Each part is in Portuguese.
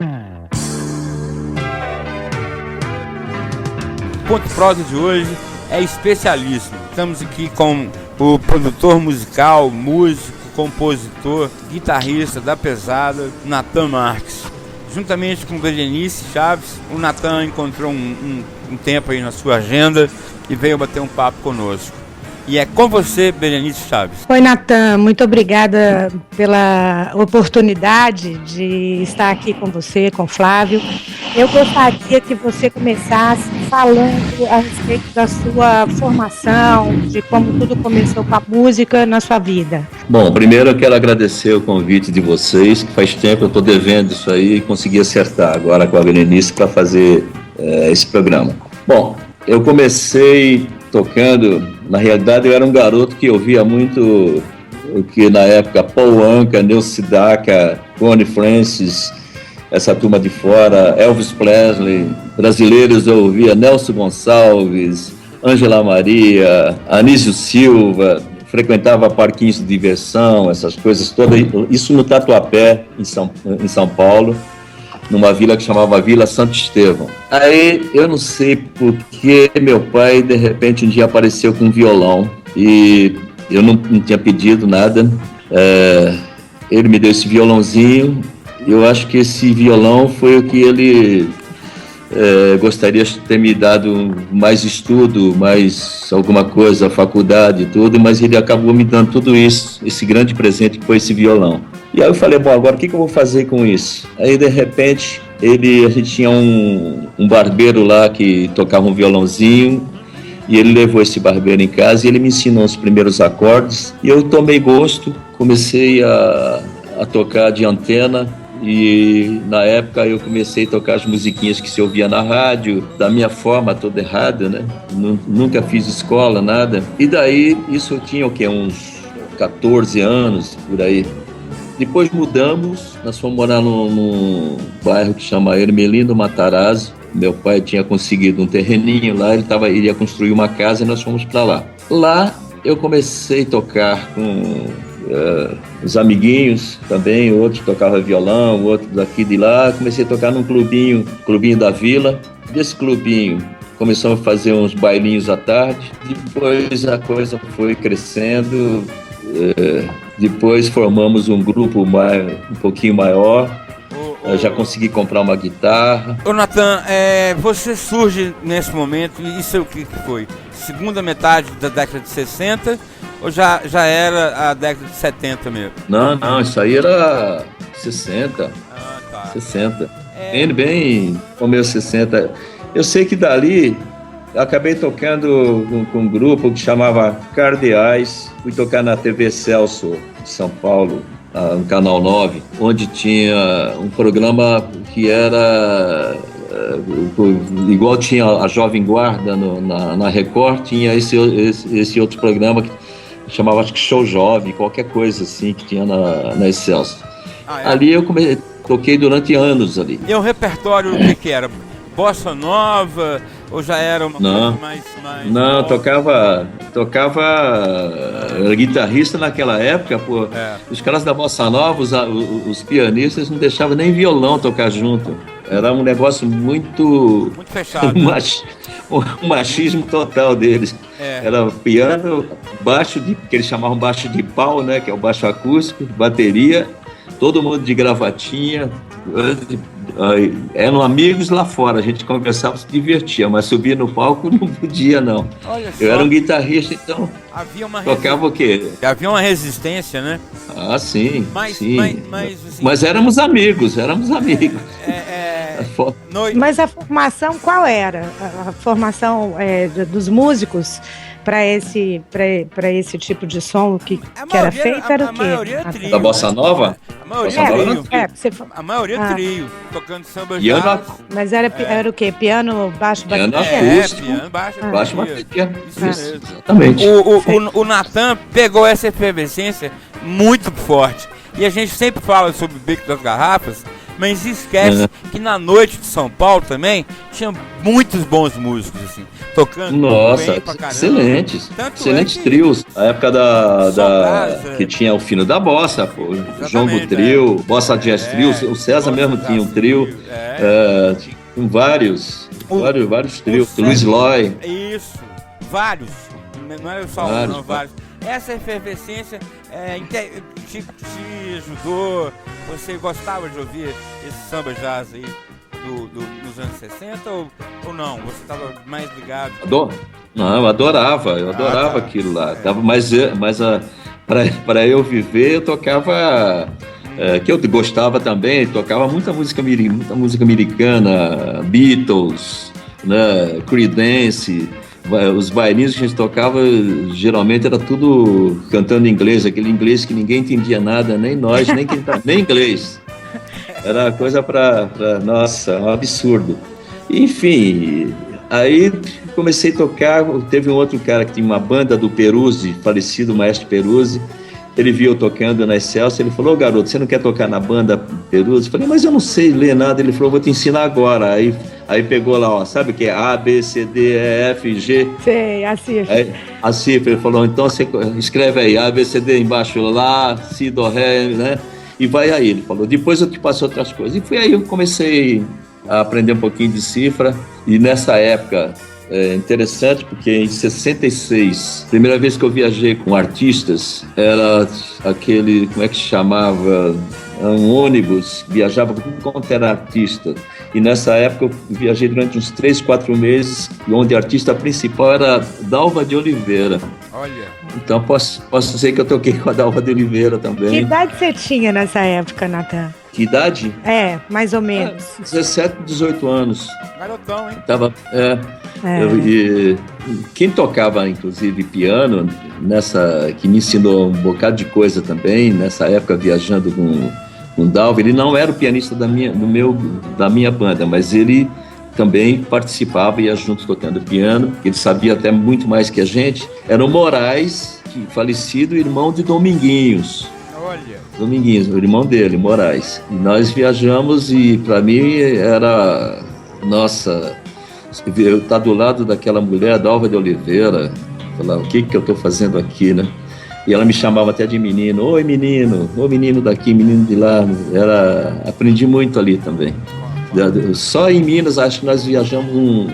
O Ponto Prosa de hoje é especialíssimo. Estamos aqui com o produtor musical, músico, compositor, guitarrista da pesada, Natan Marques. Juntamente com Berenice Chaves, o Natan encontrou um tempo aí na sua agenda e veio bater um papo conosco. E é com você, Berenice Chaves. Oi, Natan, muito obrigada pela oportunidade de estar aqui com você, com o Flávio. Eu gostaria que você começasse falando a respeito da sua formação, de como tudo começou com a música na sua vida. Bom, primeiro eu quero agradecer o convite de vocês, que faz tempo eu estou devendo isso aí e consegui acertar agora com a Berenice para fazer esse programa. Bom, eu comecei tocando, na realidade eu era um garoto que ouvia muito o que na época Paul Anka, Neil Sedaka, Connie Francis, essa turma de fora, Elvis Presley, brasileiros eu ouvia Nelson Gonçalves, Ângela Maria, Anísio Silva, frequentava parquinhos de diversão, essas coisas todas, isso no Tatuapé, em São Paulo, numa vila que chamava Vila Santo Estevão. Aí, eu não sei por que meu pai, de repente, um dia apareceu com um violão e eu não tinha pedido nada. Ele me deu esse violãozinho e eu acho que esse violão foi o que ele gostaria de ter me dado mais estudo, mais alguma coisa, faculdade e tudo, mas ele acabou me dando tudo isso, esse grande presente que foi esse violão. E aí eu falei, bom, agora o que eu vou fazer com isso? Aí, de repente, a gente tinha um barbeiro lá que tocava um violãozinho, e ele levou esse barbeiro em casa e ele me ensinou os primeiros acordes, e eu tomei gosto, comecei a tocar de antena, e na época eu comecei a tocar as musiquinhas que se ouvia na rádio, da minha forma toda errada, né? Nunca fiz escola, nada. E daí, isso eu tinha o quê? Uns 14 anos, por aí. Depois mudamos, nós fomos morar num bairro que chama Ermelindo Matarazzo. Meu pai tinha conseguido um terreninho lá, ele ia construir uma casa e nós fomos para lá. Lá eu comecei a tocar com os amiguinhos também, outros tocavam violão, outros daqui de lá. Comecei a tocar num clubinho da vila. Desse clubinho começamos a fazer uns bailinhos à tarde. Depois a coisa foi crescendo. Depois formamos um grupo um pouquinho maior. Eu já consegui comprar uma guitarra. Ô Natan, você surge nesse momento, e isso é o que foi? Segunda metade da década de 60 ou já era a década de 70 mesmo? Não, isso aí era 60. Ah, tá. 60. Bem começo 60. Eu sei que dali eu acabei tocando com um grupo que chamava Cardeais. Fui tocar na TV Celso de São Paulo, no Canal 9, onde tinha um programa que era igual tinha a Jovem Guarda na Record, tinha esse outro programa que chamava, acho que Show Jovem, qualquer coisa assim que tinha na Excelsior. Ali eu toquei durante anos ali. E o repertório, o que era? Bossa nova ou já era uma coisa mais... Não, tocava era guitarrista naquela época, pô. Os caras da Bossa Nova, os pianistas não deixavam nem violão tocar junto. Era um negócio muito fechado. Um machismo total deles. Era piano, baixo, que eles chamavam baixo de pau, né? Que é o baixo acústico, bateria, todo mundo de gravatinha. Eram amigos lá fora, a gente conversava, se divertia, mas subir no palco não podia, não. Olha só. Eu era um guitarrista, então tocava o quê? Havia uma resistência, né? Ah, sim, sim. Mas éramos amigos. Mas a formação qual era? A formação dos músicos para esse tipo de som que era feito era o quê? Da Bossa Nova? A maioria trio, tocando samba jazz. Mas era o quê? Piano, baixo, bateria? Piano, baixo, bateria. Isso, exatamente. O Natan pegou essa efervescência muito forte. E a gente sempre fala sobre o Beco das Garrafas, Mas esquece que na noite de São Paulo também tinha muitos bons músicos, assim, tocando bem pra caramba. Excelentes. Excelentes trios. A época que tinha o Fino da Bossa, pô. Jongo Trio, Bossa Jazz Trio, o César mesmo tinha um trio. Com vários trios. Luiz Loy. Isso, vários. Não é só um, não, vários. Essa efervescência te ajudou? Você gostava de ouvir esse samba jazz aí dos anos 60 ou não? Você estava mais ligado? Não, eu adorava aquilo lá. Mas para eu viver, eu tocava... que eu gostava também, tocava muita música americana, Beatles, né, Creedence. Os bailinhos que a gente tocava geralmente era tudo cantando inglês, aquele inglês que ninguém entendia nada, nem nós, nem inglês. Era coisa nossa, um absurdo. Enfim, aí comecei a tocar. Teve um outro cara que tinha uma banda do Peruzzi, falecido Maestro Peruzzi. Ele viu eu tocando na Excelsior, ele falou: garoto, você não quer tocar na banda Peruzzi? Eu falei: mas eu não sei ler nada. Ele falou: vou te ensinar agora. Aí pegou lá, ó, sabe o que é? A, B, C, D, E, F, G. Sei, a cifra. A cifra, ele falou: então você escreve aí, A, B, C, D embaixo, Lá, Si, Do, Ré, né? E vai aí, ele falou. Depois eu te passo outras coisas. E foi aí que eu comecei a aprender um pouquinho de cifra. E nessa época... É interessante porque em 66, primeira vez que eu viajei com artistas, era aquele, como é que se chamava? Um ônibus, viajava com tudo quanto era artista. E nessa época eu viajei durante uns 3, 4 meses, onde a artista principal era Dalva de Oliveira. Olha. Então posso dizer que eu toquei com a Dalva de Oliveira também. Que idade você tinha nessa época, Natan? Que idade? Mais ou menos. 17, 18 anos. Garotão, hein? Quem tocava, inclusive, piano, que me ensinou um bocado de coisa também, nessa época, viajando com o Dalva, ele não era o pianista da minha banda, mas ele também participava e ia junto tocando piano, ele sabia até muito mais que a gente. Era o Moraes, falecido irmão de Dominguinhos. Olha. Dominguinhos, o irmão dele, Moraes. E nós viajamos e para mim era... Nossa, eu estar do lado daquela mulher, Dalva de Oliveira, falar, o que eu estou fazendo aqui, né? E ela me chamava até de menino. Oi, menino. Ô, menino daqui, menino de lá. Aprendi muito ali também. Só em Minas, acho que nós viajamos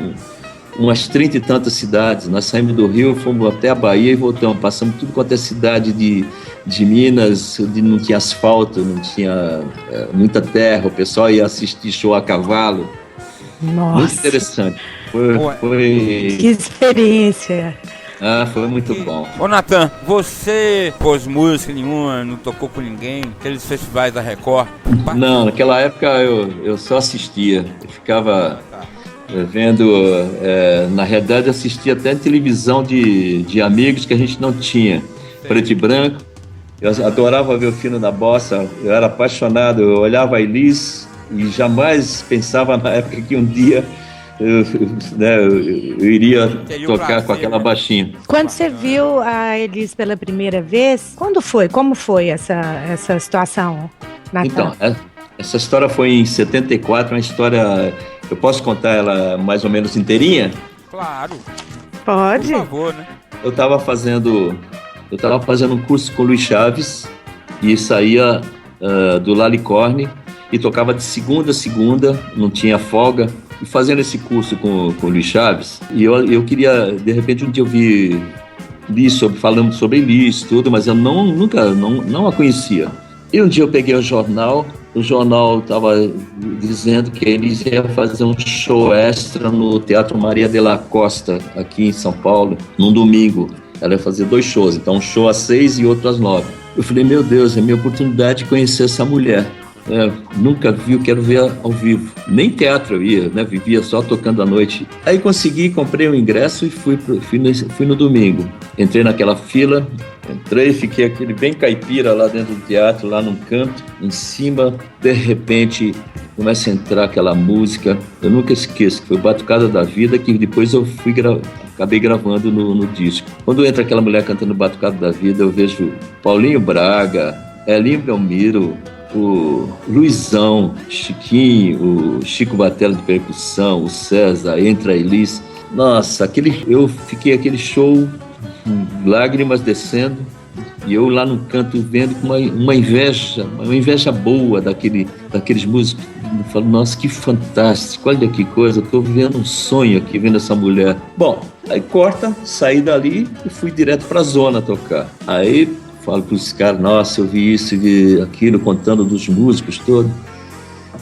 umas 30 e tantas cidades. Nós saímos do Rio, fomos até a Bahia e voltamos. Passamos tudo quanto é cidade de Minas, onde não tinha asfalto, não tinha muita terra. O pessoal ia assistir show a cavalo. Nossa. Muito interessante. Foi... Que experiência. Foi muito bom. Ô, Natan, você pôs música nenhuma, não tocou com ninguém, aqueles festivais da Record? Não, naquela época eu só assistia. Eu ficava vendo, na realidade assistia até televisão de amigos que a gente não tinha. Preto e branco. Eu adorava ver o Fino da Bossa, eu era apaixonado, eu olhava a Elis e jamais pensava na época que um dia eu iria tocar com aquela baixinha. Quando você viu a Elis pela primeira vez, quando foi? Como foi essa situação, Natan? Então, essa história foi em 74, uma história... Eu posso contar ela mais ou menos inteirinha? Claro. Pode. Por favor, né? Eu estava fazendo um curso com o Luiz Chaves e saía do Lalicorne e tocava de segunda a segunda, não tinha folga, e fazendo esse curso com o Luiz Chaves. E eu queria, de repente, um dia eu li falando sobre Elis, tudo, mas eu nunca a conhecia. E um dia eu peguei o jornal estava dizendo que Elis ia fazer um show extra no Teatro Maria de la Costa, aqui em São Paulo, num domingo. Ela ia fazer 2 shows, então um show às 6 e outro às 9. Eu falei, meu Deus, é minha oportunidade de conhecer essa mulher. Nunca vi, eu quero ver ao vivo. Nem teatro eu ia, né? Vivia só tocando à noite. Aí consegui, comprei um ingresso e fui no domingo. Entrei naquela fila, fiquei aquele bem caipira lá dentro do teatro, lá num canto, em cima. De repente, começa a entrar aquela música, eu nunca esqueço, foi Batucada da Vida, que depois eu acabei gravando no disco. Quando entra aquela mulher cantando Batucada da Vida, eu vejo Paulinho Braga, Elinho Belmiro, o Luizão, Chiquinho, o Chico Batella de percussão, o César, entra a Elis. Nossa, eu fiquei aquele show, lágrimas descendo, e eu lá no canto vendo com uma inveja boa daqueles músicos. Eu falo, nossa, que fantástico, olha que coisa, eu tô vivendo um sonho aqui, vendo essa mulher. Bom, aí saí dali e fui direto pra zona tocar. Aí falo pros caras, nossa, eu vi isso, vi aquilo, contando dos músicos todos.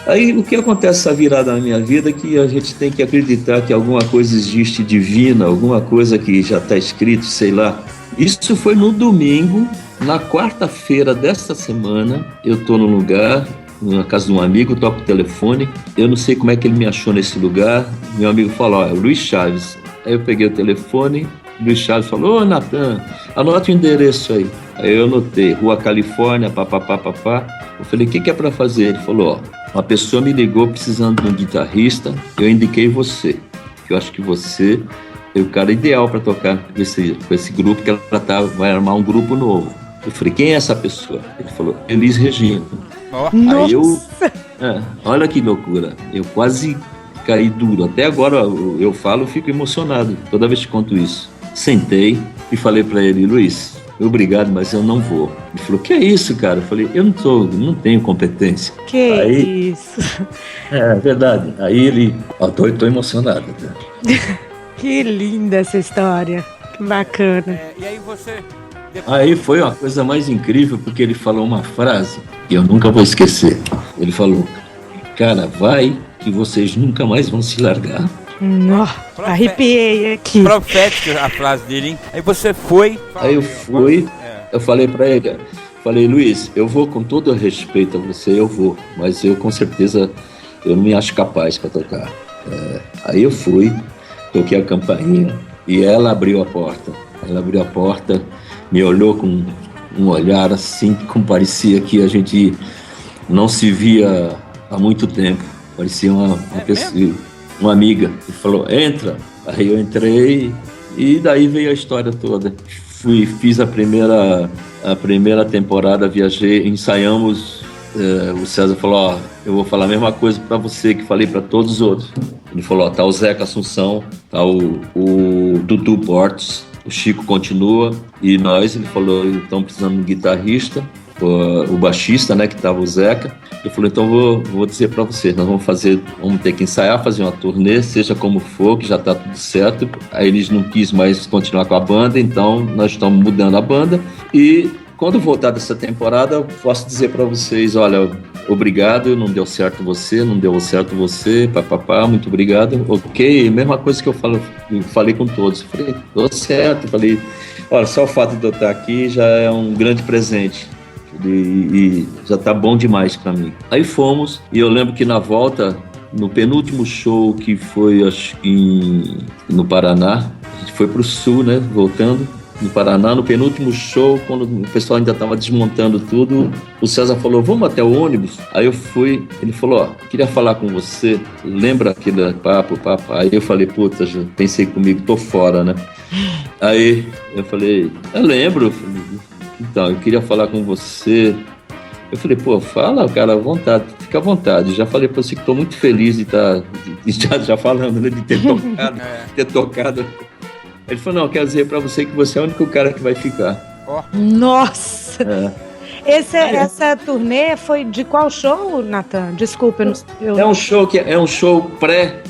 Aí o que acontece essa virada na minha vida é que a gente tem que acreditar que alguma coisa existe divina, alguma coisa que já está escrito, sei lá. Isso foi no domingo. Na quarta-feira desta semana, eu estou num lugar, na casa de um amigo, toco o telefone. Eu não sei como é que ele me achou nesse lugar. Meu amigo falou, ó, é o Luiz Chaves. Aí eu peguei o telefone, o Luiz Chaves falou, ô Natan, anota o endereço aí. Aí eu anotei, Rua Califórnia, papapá. Eu falei, o que é para fazer? Ele falou, ó, uma pessoa me ligou precisando de um guitarrista, eu indiquei você. Eu acho que você é o cara ideal para tocar com esse grupo, que ela vai armar um grupo novo. Eu falei, quem é essa pessoa? Ele falou, Elis Regina. Nossa. Aí olha que loucura, eu quase caí duro. Até agora eu falo, fico emocionado toda vez que conto isso. Sentei e falei para ele, Luiz, obrigado, mas eu não vou. Ele falou, que é isso, cara? Eu falei, eu não tenho competência. Que isso? É verdade. Aí ele, tô emocionado. Que linda essa história, que bacana. E aí você... Aí foi uma coisa mais incrível, porque ele falou uma frase que eu nunca vou esquecer. Ele falou, cara, vai que vocês nunca mais vão se largar. Arrepiei aqui. Profética a frase dele, hein? Aí você foi... Aí eu fui, eu falei pra ele, Luiz, eu vou com todo o respeito a você, eu vou, mas eu com certeza eu não me acho capaz para tocar. Aí eu fui, toquei a campainha e ela abriu a porta. Me olhou com um olhar assim, como parecia que a gente não se via há muito tempo. Parecia uma pessoa, uma amiga. E falou, entra. Aí eu entrei e daí veio a história toda. Fiz a primeira temporada, viajei, ensaiamos. O César falou, eu vou falar a mesma coisa para você que falei para todos os outros. Ele falou, tá o Zeca Assunção, tá o Dudu Portes, o Chico continua, e ele falou, estão precisando de um guitarrista, o baixista, né, que tava o Zeca. Ele falou, então vou dizer para vocês, nós vamos ter que ensaiar, fazer uma turnê, seja como for, que já tá tudo certo. Aí eles não quis mais continuar com a banda, então nós estamos mudando a banda, e quando voltar dessa temporada, eu posso dizer para vocês, olha, obrigado, não deu certo você, papapá, muito obrigado, ok, mesma coisa que eu falei com todos, falei, deu certo, falei, olha, só o fato de eu estar aqui já é um grande presente, e já tá bom demais para mim. Aí fomos, e eu lembro que na volta, no penúltimo show que foi, acho que no Paraná, a gente foi pro sul, né, voltando, no Paraná, no penúltimo show, quando o pessoal ainda estava desmontando tudo, o César falou, vamos até o ônibus? Aí eu fui, ele falou, queria falar com você, lembra aquele papo? Aí eu falei, puta, já pensei comigo, tô fora, né? Aí eu falei, eu lembro, então, eu queria falar com você. Eu falei, pô, fala, cara, à vontade, fica à vontade. Já falei pra você que tô muito feliz de estar já falando, né, de ter tocado. Ele falou, não, quero dizer pra você que você é o único cara que vai ficar. Nossa! Essa turnê foi de qual show, Natan? Desculpa, É um show pré.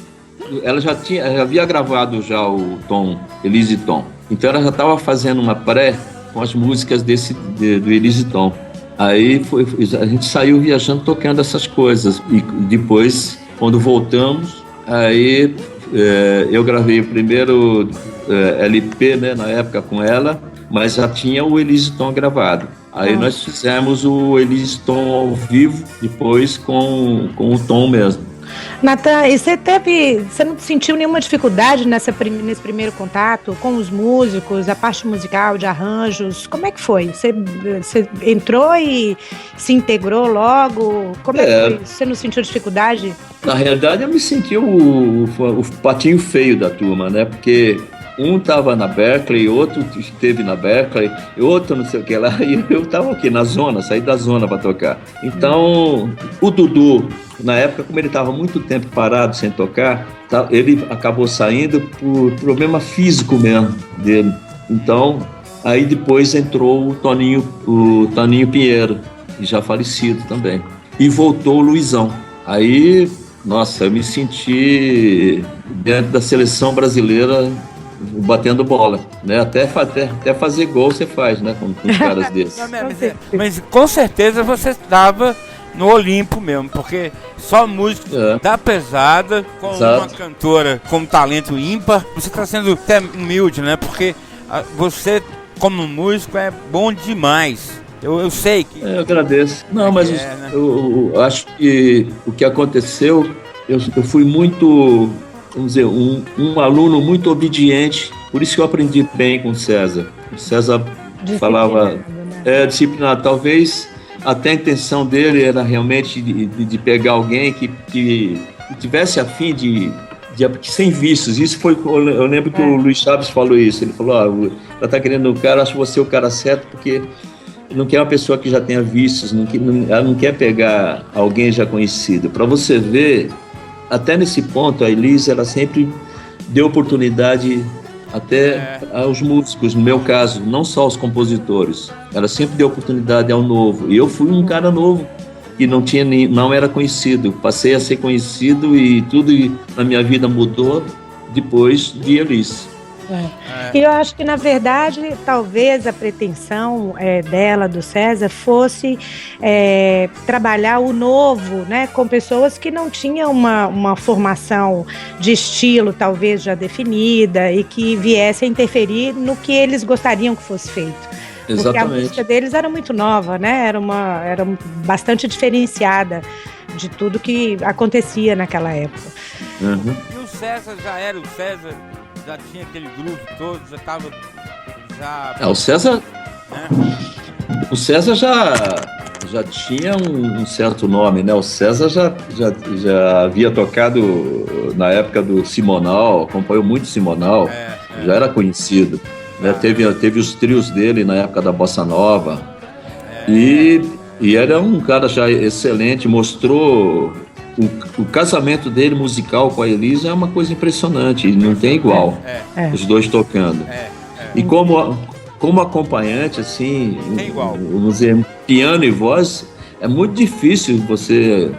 Ela já havia gravado já o Tom, Elise Tom. Então ela já estava fazendo uma pré com as músicas do Elise Tom. Aí a gente saiu viajando tocando essas coisas. E depois, quando voltamos, aí eu gravei o primeiro LP, né, na época com ela, mas já tinha o Elise Tom gravado. Aí nós fizemos o Elise Tom ao vivo, depois com o Tom mesmo. Natan, e você não sentiu nenhuma dificuldade nesse primeiro contato com os músicos, a parte musical, de arranjos? Como é que foi? Você entrou e se integrou logo? Como é que foi? Você não sentiu dificuldade? Na realidade, eu me senti o patinho feio da turma, né? Porque Um estava na Berkeley, outro esteve na Berkeley, outro não sei o que lá, e eu estava aqui na zona, saí da zona para tocar. Então, o Dudu, na época, como ele estava muito tempo parado sem tocar, ele acabou saindo por problema físico mesmo dele. Então, aí depois entrou o Toninho Pinheiro, já falecido também. E voltou o Luizão. Aí, nossa, eu me senti dentro da seleção brasileira batendo bola, né? Até fazer gol você faz, né? Com os caras desses. Mas com certeza você estava no Olimpo mesmo, porque só música da pesada, com uma cantora com talento ímpar, você está sendo até humilde, né? Porque você, como músico, é bom demais. Eu sei que... Eu agradeço. Não, mas né? eu acho que o que aconteceu, eu fui muito... Vamos dizer, um aluno muito obediente, por isso que eu aprendi bem com o César. O César falava, disciplinado, talvez até a intenção dele era realmente de pegar alguém que tivesse a fim de sem vícios. Isso foi, eu lembro que o Luiz Chaves falou isso, ele falou, ela está querendo o cara, acho você o cara certo, porque não quer uma pessoa que já tenha vícios, ela não quer pegar alguém já conhecido. Para você ver, até nesse ponto, a Elise, ela sempre deu oportunidade até aos músicos, no meu caso, não só aos compositores. Ela sempre deu oportunidade ao novo. E eu fui um cara novo, que não era conhecido. Passei a ser conhecido e tudo na minha vida mudou depois de Elise. E eu acho que, na verdade, talvez a pretensão dela, do César, fosse trabalhar o novo, né, com pessoas que não tinham uma formação de estilo, talvez, já definida, e que viesse a interferir no que eles gostariam que fosse feito. Exatamente. Porque a música deles era muito nova, né? Era bastante diferenciada de tudo que acontecia naquela época. Uhum. E o César já era o César? Já tinha aquele grupo todo, já estava... o César... Né? O César já tinha um certo nome, né? O César já havia tocado na época do Simonal, acompanhou muito Simonal, já era conhecido. Né? Teve os trios dele na época da Bossa Nova. E era um cara já excelente, mostrou... O casamento dele musical com a Elise é uma coisa impressionante, não tem igual, os dois tocando. E como acompanhante, assim, vamos dizer, piano e voz, é muito difícil você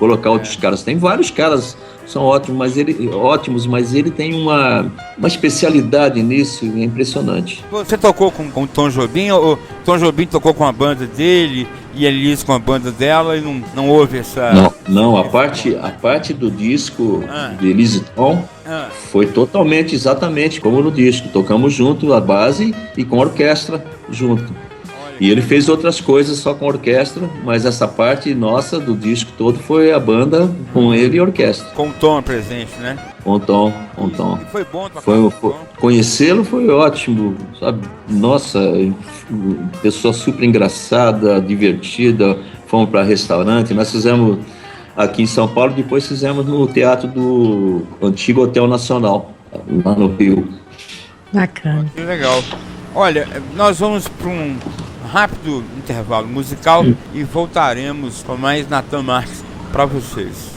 colocar outros caras. Tem vários caras que são ótimos, mas ele tem uma especialidade nisso, é impressionante. Você tocou com o Tom Jobim, ou Tom Jobim tocou com a banda dele e a Elise com a banda dela, e não houve essa... Não, a parte do disco de Elise e Tom foi totalmente, exatamente como no disco. Tocamos junto, a base, e com a orquestra junto. E ele fez outras coisas só com a orquestra, mas essa parte nossa do disco todo foi a banda com ele e a orquestra. Com o Tom presente, né? Com o Tom. E foi bom tocar com o Tom? Conhecê-lo foi ótimo, sabe? Nossa, pessoa super engraçada, divertida. Fomos para restaurante, nós fizemos aqui em São Paulo, depois fizemos no teatro do antigo Hotel Nacional, lá no Rio. Bacana. Que legal. Olha, nós vamos para um rápido intervalo musical e voltaremos com mais Natan Marques para vocês.